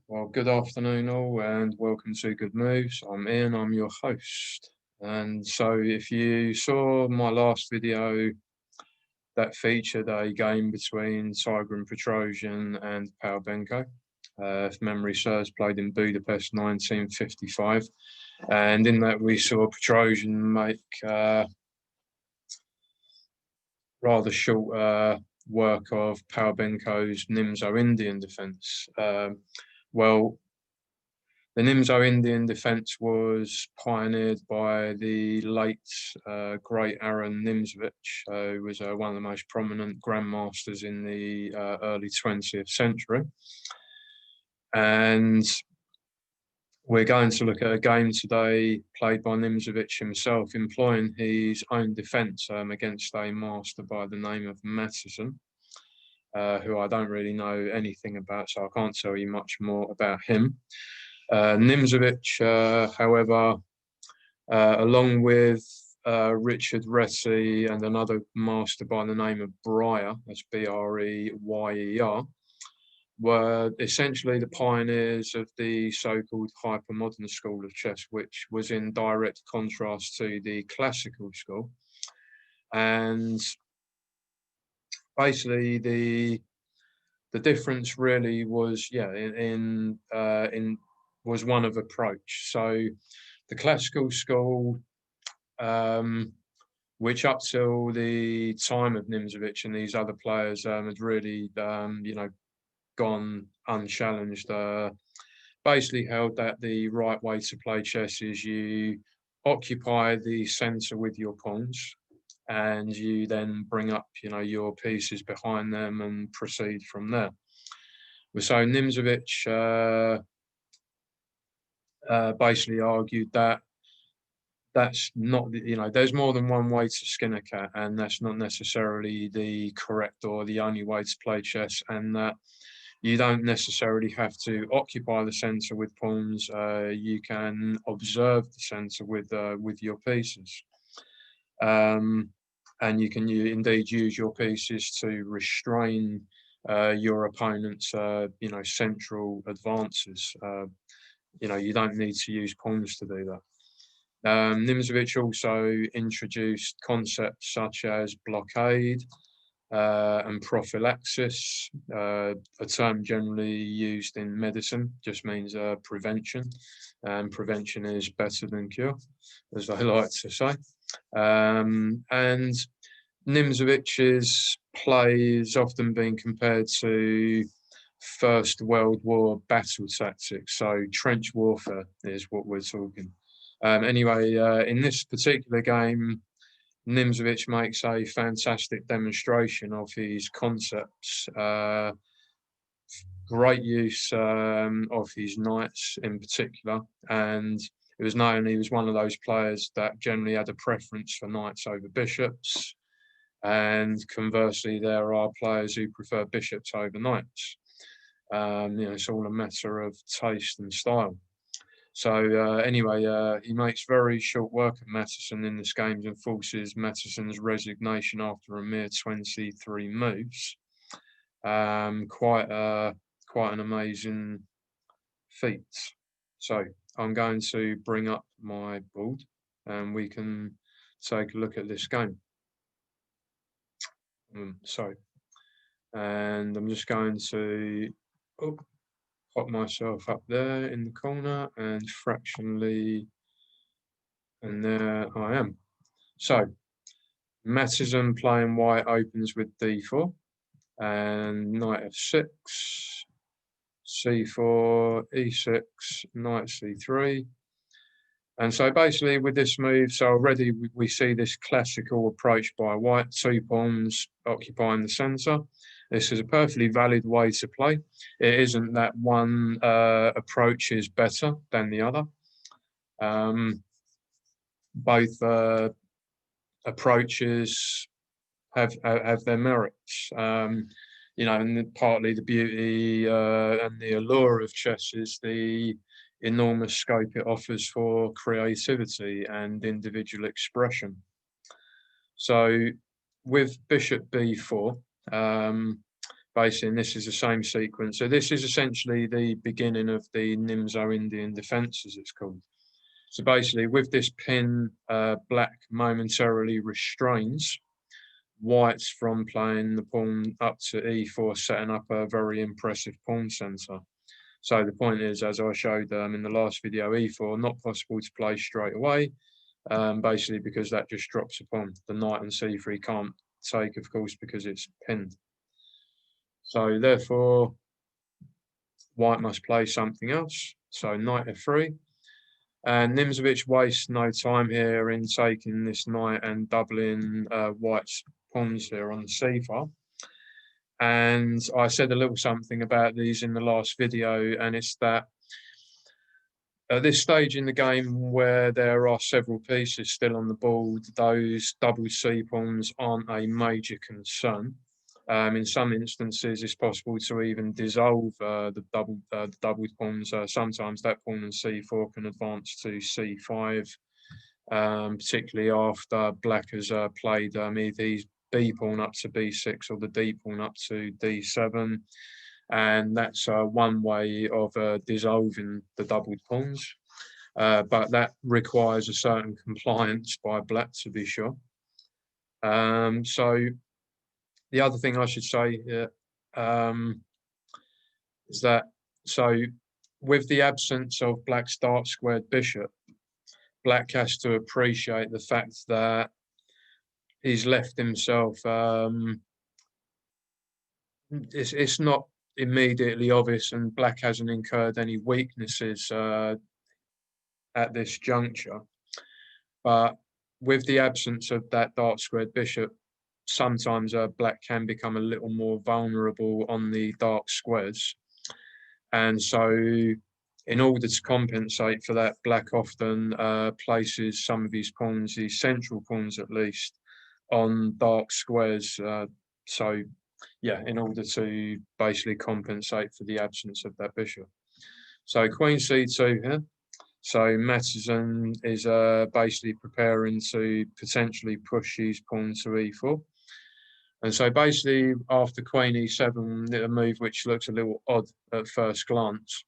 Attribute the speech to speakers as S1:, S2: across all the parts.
S1: Well, good afternoon all, and welcome to Good Moves. I'm Ian, I'm your host. And so, if you saw my last video that featured a game between Tiger and Petrosian and Powerbenko, if memory serves, played in Budapest 1955. And in that, we saw Petrosian make rather short work of Powerbenko's Nimzo Indian defence. Well, the Nimzo Indian defence was pioneered by the late, great Aaron Nimzowitsch, who was one of the most prominent grandmasters in the early 20th century. And we're going to look at a game today played by Nimzowitsch himself, employing his own defence against a master by the name of Matttison, who I don't really know anything about, so I can't tell you much more about him. Nimzowitsch, however, along with Richard Reti and another master by the name of Breyer, that's Breyer, were essentially the pioneers of the so-called hypermodern school of chess, which was in direct contrast to the classical school. And basically, the difference really was, was one of approach. So the classical school, which up till the time of Nimzowitsch and these other players had really, gone unchallenged, basically held that the right way to play chess is you occupy the centre with your pawns, and you then bring up, your pieces behind them and proceed from there. So Nimzowitsch basically argued that that's not, there's more than one way to skin a cat, and that's not necessarily the correct or the only way to play chess, and that you don't necessarily have to occupy the centre with pawns. You can observe the centre with your pieces. And you can indeed use your pieces to restrain your opponent's, central advances. You don't need to use pawns to do that. Nimzowitsch also introduced concepts such as blockade and prophylaxis, a term generally used in medicine, just means prevention, and prevention is better than cure, as they like to say. And Nimzowitsch's play has often been compared to First World War battle tactics, so trench warfare is what we're talking. Anyway, in this particular game, Nimzowitsch makes a fantastic demonstration of his concepts, great use of his knights in particular, and it was known he was one of those players that generally had a preference for knights over bishops, and conversely, there are players who prefer bishops over knights. It's all a matter of taste and style. So anyway, he makes very short work of Matttison in this game and forces Mattison's resignation after a mere 23 moves. Quite an amazing feat. So I'm going to bring up my board and we can take a look at this game. And I'm just going to pop myself up there in the corner and fractionally, and there I am. So Matttison playing white opens with d4 and knight f6, c4, e6, knight c3. And so basically with this move, so already we see this classical approach by white, two pawns occupying the centre. This is a perfectly valid way to play. It isn't that one approach is better than the other. Both approaches have their merits. And partly the beauty and the allure of chess is the enormous scope it offers for creativity and individual expression. So with bishop b4, basically, and this is the same sequence. So this is essentially the beginning of the Nimzo Indian defence, as it's called. So basically, with this pin, black momentarily restrains whites from playing the pawn up to e4, setting up a very impressive pawn centre. So the point is, as I showed in the last video, e4 not possible to play straight away, basically because that just drops a pawn. The knight on c3 can't take, of course, because it's pinned. So therefore, white must play something else. So knight f3. And Nimzowitsch wastes no time here in taking this knight and doubling white's pawns here on the c file. And I said a little something about these in the last video, and it's that at this stage in the game where there are several pieces still on the board, those double c pawns aren't a major concern. In some instances, it's possible to even dissolve the doubled pawns. Sometimes that pawn on c4 can advance to c5, particularly after black has played either his b pawn up to b6 or the d pawn up to d7. And that's one way of dissolving the doubled pawns. But that requires a certain compliance by black, to be sure. So the other thing I should say here is that, so with the absence of black's dark squared bishop, black has to appreciate the fact that he's left himself, it's not immediately obvious, and black hasn't incurred any weaknesses at this juncture. But with the absence of that dark squared bishop, sometimes black can become a little more vulnerable on the dark squares. And so in order to compensate for that, black often places some of his pawns, his central pawns at least, on dark squares. So yeah, in order to basically compensate for the absence of that bishop. So queen c2 here. So Matttison is basically preparing to potentially push his pawn to e4. And so basically after queen e7, a move which looks a little odd at first glance.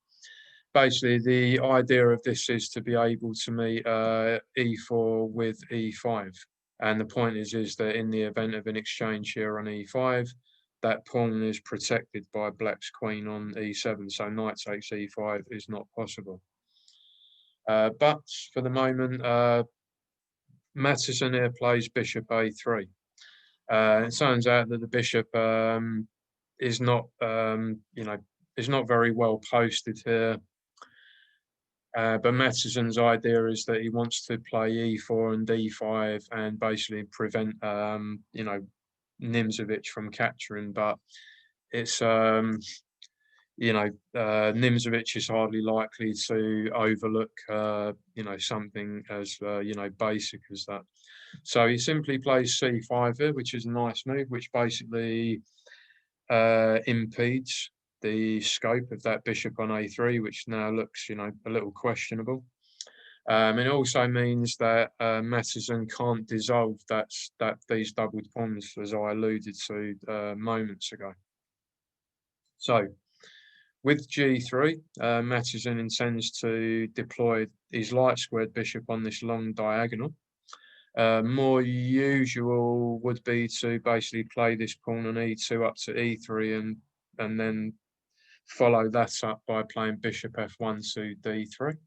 S1: Basically the idea of this is to be able to meet e4 with e5. And the point is that in the event of an exchange here on e5, that pawn is protected by black's queen on e7. So knight takes e5 is not possible. But for the moment, Matttison here plays bishop a3. It turns out that the bishop is not, is not very well posted here. But Mattison's idea is that he wants to play e4 and d5 and basically prevent, Nimzowitsch from capturing. But it's, Nimzowitsch is hardly likely to overlook, something as, basic as that. So he simply plays c5 here, which is a nice move, which basically impedes the scope of that bishop on a3, which now looks, a little questionable. It also means that Matttison can't dissolve these doubled pawns, as I alluded to moments ago. So with g3, Matttison intends to deploy his light squared bishop on this long diagonal. More usual would be to basically play this pawn on e2 up to e3 and then follow that up by playing bishop f1 to d3.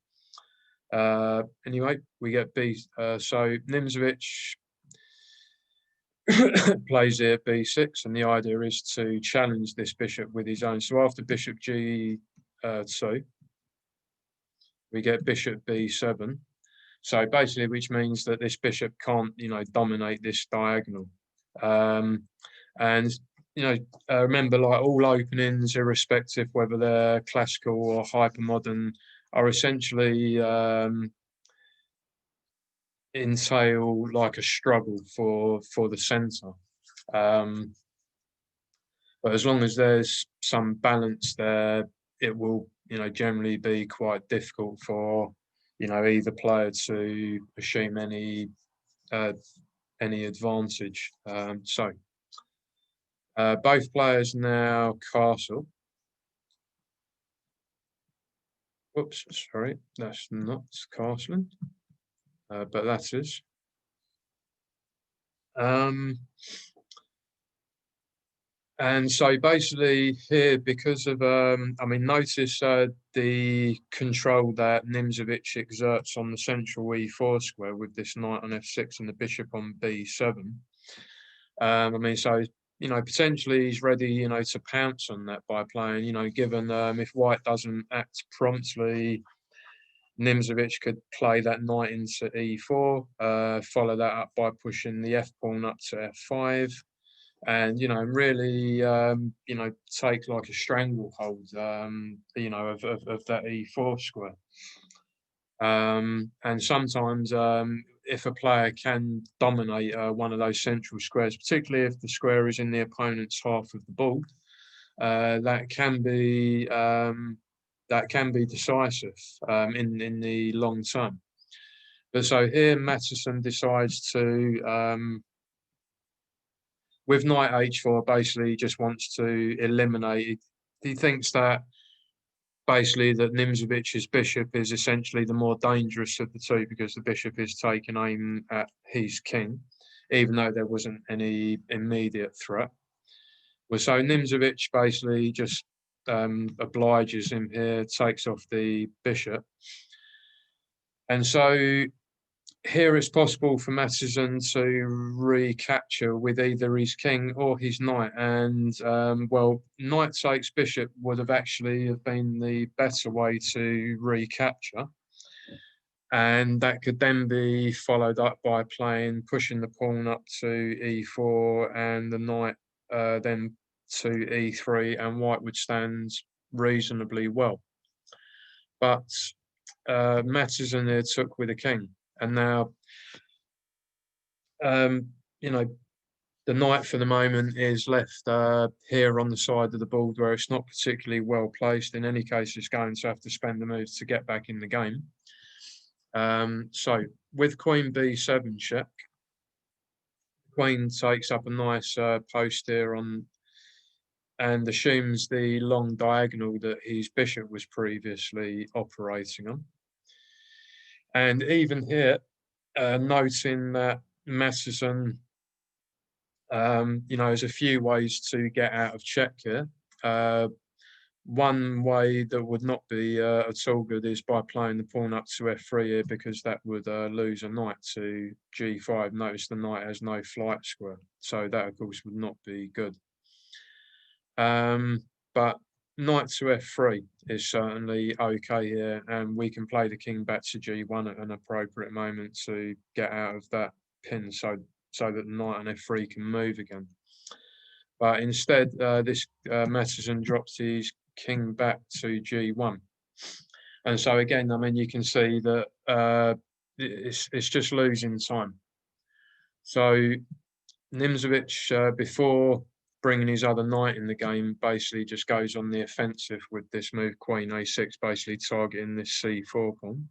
S1: Anyway, we get b. So Nimzowitsch plays here b6, and the idea is to challenge this bishop with his own. So after bishop g2, we get bishop b7. So basically, which means that this bishop can't, dominate this diagonal. Remember, like all openings, irrespective whether they're classical or hypermodern, are essentially entail like a struggle for the centre. But as long as there's some balance there, it will, generally be quite difficult for, either player to assume any advantage. So Both players now castle. Whoops, sorry, that's not castling, but that is. And so basically here, because of, I mean, notice the control that Nimzowitsch exerts on the central e4 square with this knight on f6 and the bishop on b7. I mean, so, you know, potentially he's ready, you know, to pounce on that by playing, you know, given if white doesn't act promptly, Nimzowitsch could play that knight into e4, follow that up by pushing the f pawn up to f5. And, you know, really, you know, take like a stranglehold, you know, of that e4 square. And sometimes if a player can dominate one of those central squares, particularly if the square is in the opponent's half of the board, that can be decisive in the long term. But so here, Matttison decides to with knight h4, basically he just wants to eliminate. He thinks that basically that Nimzowicz's bishop is essentially the more dangerous of the two because the bishop is taking aim at his king, even though there wasn't any immediate threat. Well, so Nimzowitsch basically just obliges him here, takes off the bishop. And so here it's possible for Matttison to recapture with either his king or his knight. And, well, knight takes bishop would have actually been the better way to recapture. And that could then be followed up by pushing the pawn up to e4 and the knight then to e3, and white would stand reasonably well. But Matttison here took with a king. And now, you know, the knight for the moment is left here on the side of the board where it's not particularly well placed. In any case, it's going to have to spend the move to get back in the game. So with queen b7 check, queen takes up a nice post here on and assumes the long diagonal that his bishop was previously operating on. And even here, noting that Matttison, you know, there's a few ways to get out of check here. One way that would not be at all good is by playing the pawn up to f3 here, because that would lose a knight to g5. Notice the knight has no flight square, so that of course would not be good. But knight to f3 is certainly okay here, and we can play the king back to g1 at an appropriate moment to get out of that pin, so that the knight on f3 can move again. But instead, this Matttison drops his king back to g1, and so again, I mean, you can see that it's just losing time. So Nimzowitsch, before bringing his other knight in the game, basically just goes on the offensive with this move, queen a6, basically targeting this c4 pawn.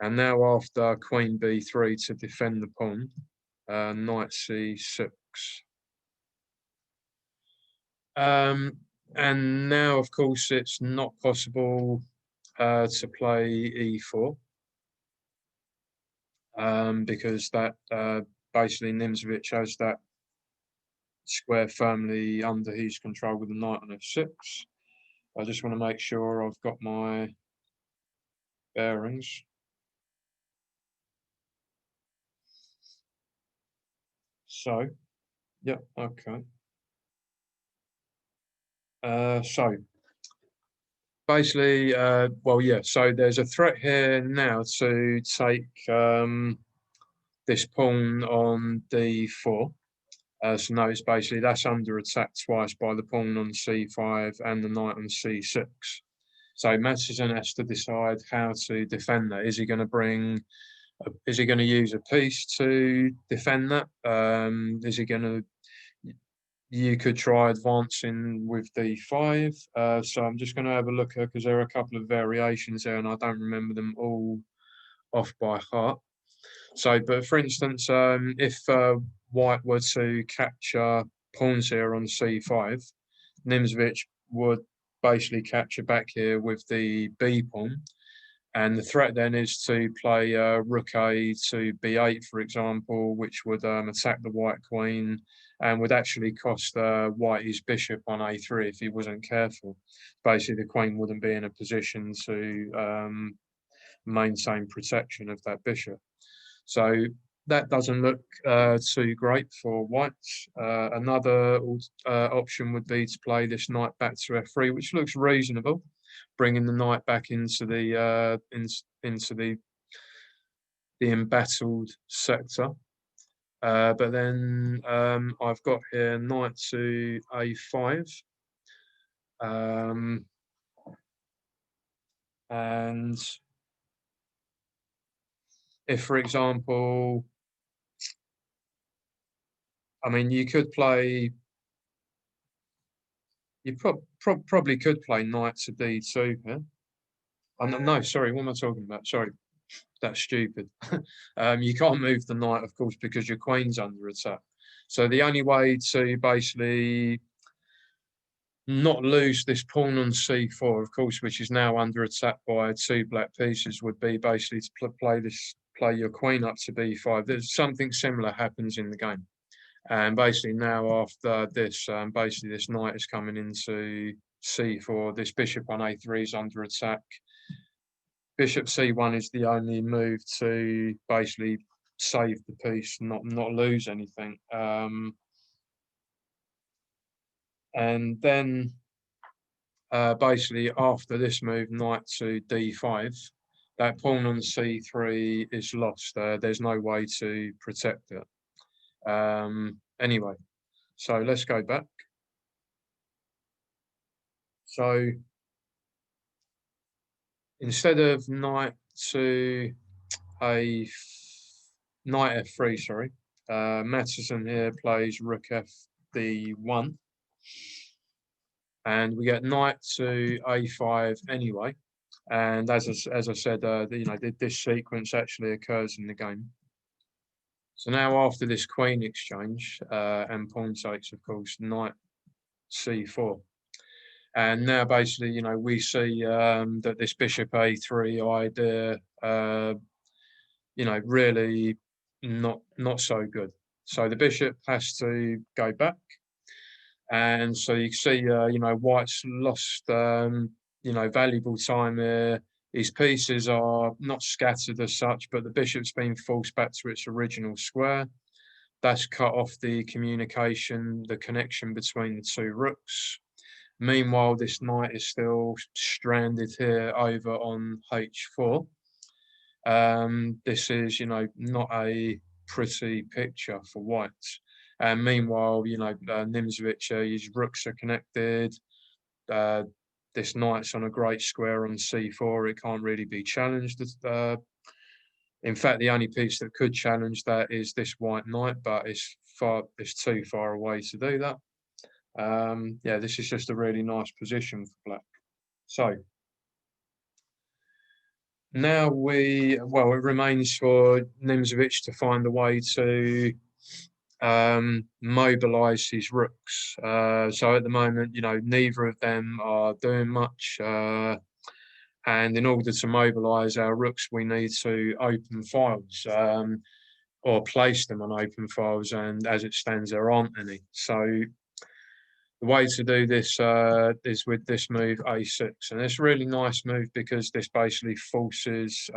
S1: And now after queen b3 to defend the pawn, knight c6. And now, of course, it's not possible to play e4 because that basically Nimzowitsch has that square firmly under his control with the knight on f6. I just want to make sure I've got my bearings. So, yeah, okay. So basically, well, yeah, so there's a threat here now to take this pawn on d4. So notice basically that's under attack twice by the pawn on c5 and the knight on c6. So Matttison has to decide how to defend that. Is he going to use a piece to defend that? Is he going to? You could try advancing with d5. So I'm just going to have a look at, because there are a couple of variations there, and I don't remember them all off by heart. So, but for instance, if white were to capture pawns here on c5, Nimzowitsch would basically capture back here with the b pawn. And the threat then is to play rook a to b8, for example, which would attack the white queen and would actually cost white his bishop on a3 if he wasn't careful. Basically, the queen wouldn't be in a position to maintain protection of that bishop. So that doesn't look too great for white. Another option would be to play this knight back to f3, which looks reasonable, bringing the knight back into the embattled sector. But then I've got here knight to a5. And if, for example, I mean, you could play, you probably could play knight to d2 here. No, sorry, what am I talking about? Sorry, that's stupid. You can't move the knight, of course, because your queen's under attack. So the only way to basically not lose this pawn on c4, of course, which is now under attack by two black pieces, would be basically to play your queen up to b5. There's something similar happens in the game. And basically now after this, basically this knight is coming into c4. This bishop on a3 is under attack. Bishop c1 is the only move to basically save the piece, not lose anything. And then basically after this move, knight to d5, that pawn on c3 is lost. There's no way to protect it. Anyway, so let's go back. So instead of knight to knight f3, sorry, Matttison here plays rook fd1, and we get knight to a5 anyway. And as I said, this sequence actually occurs in the game. So now after this queen exchange and pawn takes, of course, knight c4. And now basically, we see that this bishop a3 idea, really not so good. So the bishop has to go back. And so you see, white's lost, valuable time here. His pieces are not scattered as such, but the bishop's been forced back to its original square. That's cut off the communication, the connection between the two rooks. Meanwhile, this knight is still stranded here over on h4. This is, not a pretty picture for white. And meanwhile, Nimzowitsch, his rooks are connected. This knight's on a great square on c4. It can't really be challenged. In fact, the only piece that could challenge that is this white knight, but it's too far away to do that. Yeah, this is just a really nice position for black. So now it remains for Nimzowitsch to find a way to mobilize his rooks. So at the moment, neither of them are doing much. And in order to mobilize our rooks, we need to open files or place them on open files. And as it stands, there aren't any. So the way to do this is with this move a6. And it's a really nice move because this basically forces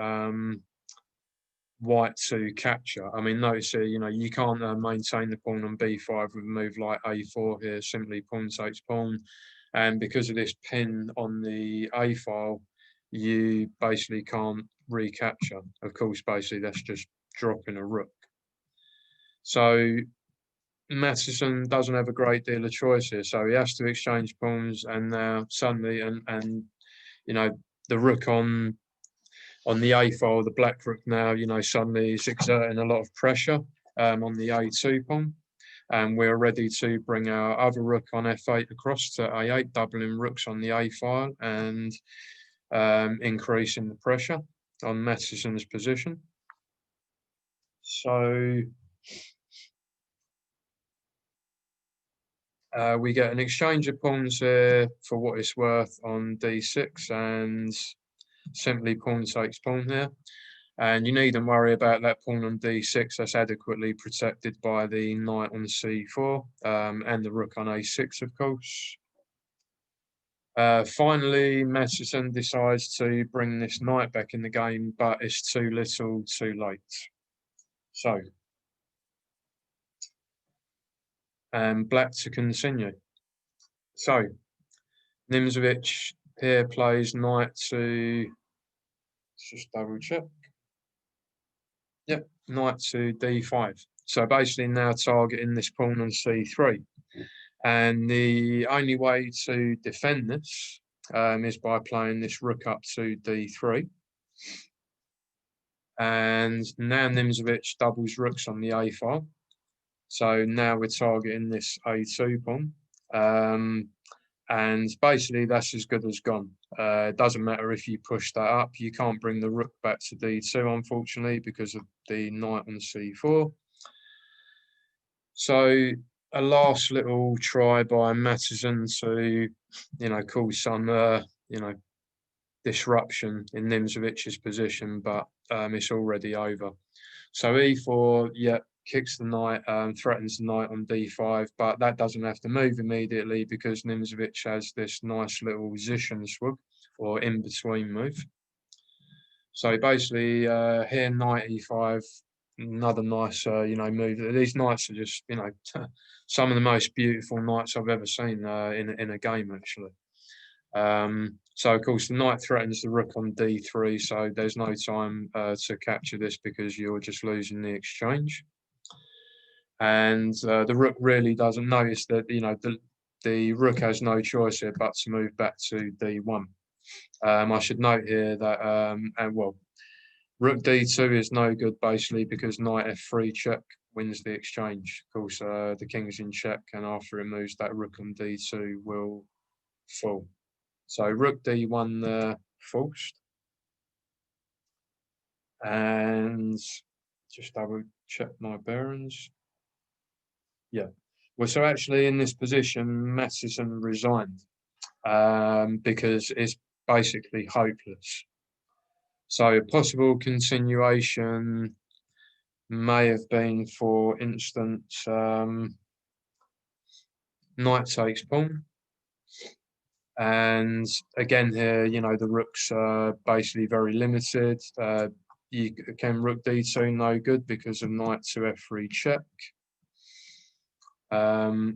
S1: white to capture. I mean, notice here, you can't maintain the pawn on b5 with a move like a4 here, simply pawn takes pawn. And because of this pin on the a file, you basically can't recapture. Of course, basically that's just dropping a rook. So Matttison doesn't have a great deal of choice here, so he has to exchange pawns, and now suddenly, and the rook on the a file, the black rook now, suddenly is exerting a lot of pressure on the a2 pawn, and we're ready to bring our other rook on f8 across to a8, doubling rooks on the a file and increasing the pressure on Mattison's position. So We get an exchange of pawns here for what it's worth on d6, and simply pawn takes pawn here. And you needn't worry about that pawn on d6. That's adequately protected by the knight on c4 and the rook on a6, of course. Finally, Matttison decides to bring this knight back in the game, but it's too little, too late. So, black to continue. So, Nimzowitsch here plays knight to, let's just double check. Yep, knight to d5. So basically now targeting this pawn on c3. And the only way to defend this is by playing this rook up to d3. And now Nimzowitsch doubles rooks on the a file. So now we're targeting this a2 pawn. And basically that's as good as gone. It doesn't matter if you push that up. You can't bring the rook back to d2, unfortunately, because of the knight on c4. So a last little try by Matttison to, cause some, disruption in Nimzowicz's position, but it's already over. So e4, yeah, kicks the knight, threatens the knight on d5, but that doesn't have to move immediately because Nimzowitsch has this nice little Zwischenschwung, or in-between move. So basically, here knight e5, another nice, move. These knights are just, some of the most beautiful knights I've ever seen in a game, actually. So of course the knight threatens the rook on d3, so there's no time to capture this because you're just losing the exchange. And the rook really doesn't notice that, the rook has no choice here but to move back to d1. I should note here that, rook d2 is no good basically because knight f3 check wins the exchange. Of course, the king's in check, and after it moves, that rook on d2 will fall. So rook d1 there, forced. And just double check my bearings. Yeah. Well, so actually in this position, Matttison resigned because it's basically hopeless. So a possible continuation may have been, for instance, knight takes pawn. And again here, the rook's basically very limited. You can rook d2, no good because of knight to f3 check.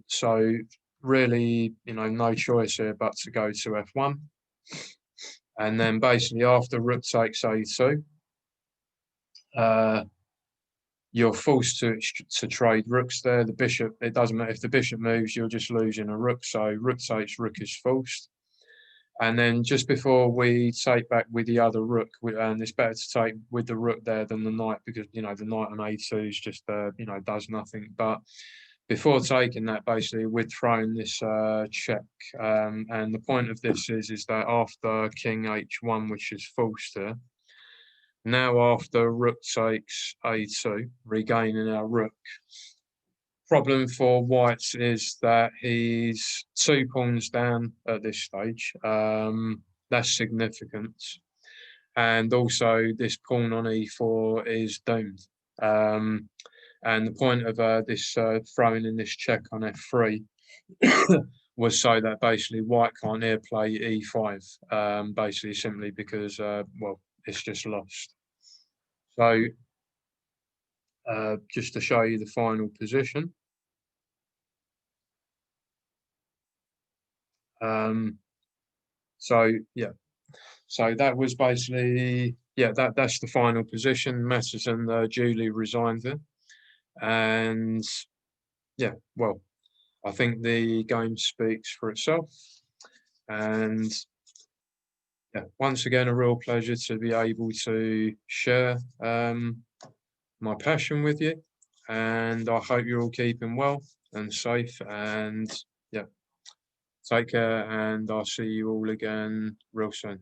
S1: So really, no choice here but to go to f1. And then basically after rook takes a2, you're forced to trade rooks there. The bishop, it doesn't matter if the bishop moves, you're just losing a rook. So rook takes, rook is forced. And then just before we take back with the other rook, and it's better to take with the rook there than the knight because, the knight on a2 is just, does nothing. But before taking that, basically, we're throwing this check. And the point of this is that after king h1, which is forced here, now after rook takes a2, regaining our rook, problem for white is that he's 2 pawns down at this stage. That's significant. And also this pawn on e4 is doomed. And the point of this throwing in this check on f3 was so that basically white can't here play e5, basically simply because, it's just lost. So just to show you the final position. So yeah, so that was basically, that's the final position. Matttison duly resigned it. And yeah, well, I think the game speaks for itself. And yeah, once again, a real pleasure to be able to share my passion with you. And I hope you're all keeping well and safe. And yeah, take care, and I'll see you all again real soon.